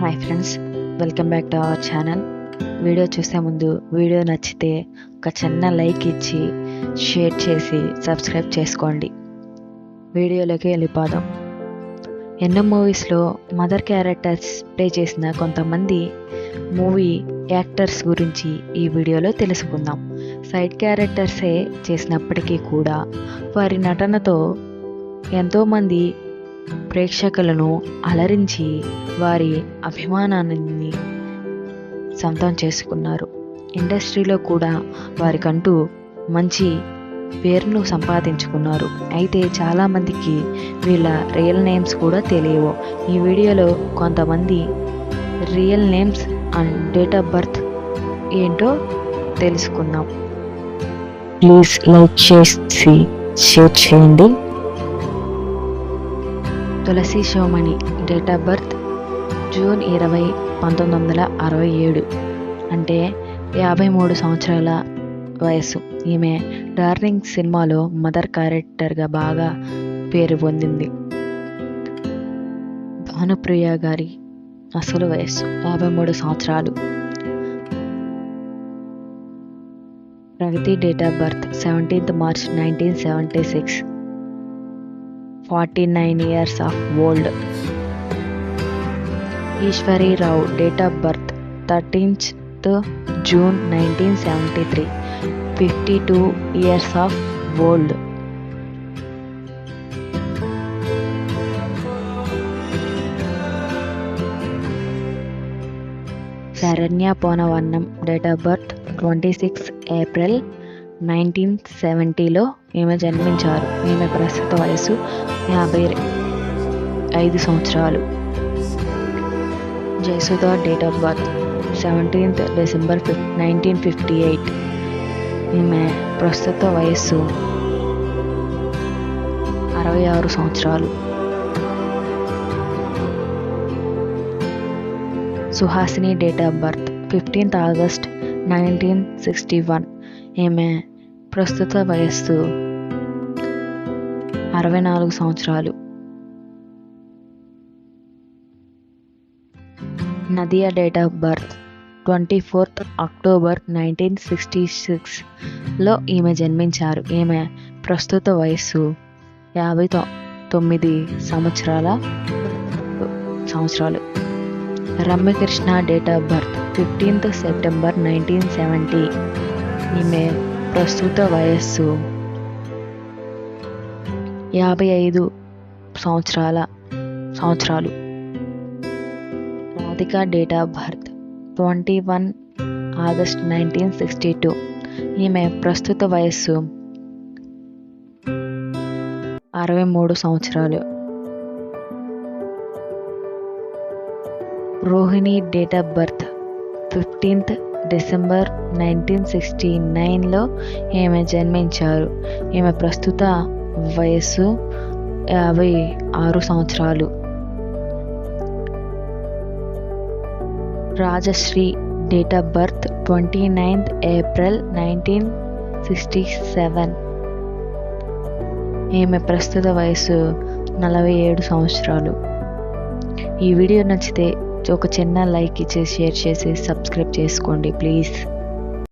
Hi friends, welcome back to our channel. Video చూసే ముందు video నచ్చితే ఒక చిన్న లైక్ ఇచ్చి షేర్ చేసి సబ్స్క్రైబ్ చేసుకోండి. వీడియోలోకి వెళ్ళిపోదాం. ఎన్నో మూవీస్లో మదర్ క్యారెక్టర్స్ ప్లే చేసిన కొంతమంది మూవీ యాక్టర్స్ గురించి ఈ వీడియోలో తెలుసుకుందాం. సైడ్ క్యారెక్టర్సే చేసినప్పటికీ కూడా వారి నటనతో ఎంతోమంది ప్రేక్షకులను అలరించి వారి అభిమానాన్ని సొంతం చేసుకున్నారు. ఇండస్ట్రీలో కూడా వారికంటూ మంచి పేరును సంపాదించుకున్నారు. అయితే చాలామందికి వీళ్ళ రియల్ నేమ్స్ కూడా తెలియవు. ఈ వీడియోలో కొంతమంది real names and date of birth ఏంటో తెలుసుకుందాం. ప్లీజ్ లైక్ చేసి షేర్ చేయండి. Tulasi Sivamani date of birth June 20, 1967, అంటే 53 సంవత్సరాల వయసు. ఈమె డార్లింగ్ సినిమాలో మదర్ క్యారెక్టర్గా బాగా పేరు పొందింది. భానుప్రియ గారి అసలు వయస్సు 53 సంవత్సరాలు. Pragathi date of birth 17th March 1976, 49 years of old. Eswari Rao date of birth 13th June 1973, 52 years of old. Saranya Ponvannan date of birth 26 April 1970లో ఈమె జన్మించారు. ఈమె ప్రస్తుత వయసు 55 సంవత్సరాలు. Jayasudha date of birth 17th December 1958. ఈమె ప్రస్తుత వయస్సు 66 సంవత్సరాలు. Suhasini date of birth 15th August 1961. ఈమె ప్రస్తుత వయస్సు 64 సంవత్సరాలు. Nadiya date of birth 24th October 1966లో ఈమె జన్మించారు. ఈమె ప్రస్తుత వయస్సు 59 సంవత్సరాలు. Ramyakrishna date of birth 15th September 1970. ఈమె ప్రస్తుత వయస్సు 55 సంవత్సరాలు. Radhika date of birth 21 August 1962. ఈమె ప్రస్తుత వయస్సు 63 సంవత్సరాలు. Rohini date of birth 15th December 1969లో ఈమె జన్మించారు. ఈమె ప్రస్తుత వయస్సు 56 సంవత్సరాలు. Rajashree date of birth 29th April 1967. ఈమె ప్రస్తుత వయస్సు 47 సంవత్సరాలు. ఈ వీడియో నచ్చితే ఒక చిన్న లైక్ ఇచ్చి షేర్ చేసి సబ్స్క్రైబ్ చేసుకోండి ప్లీజ్.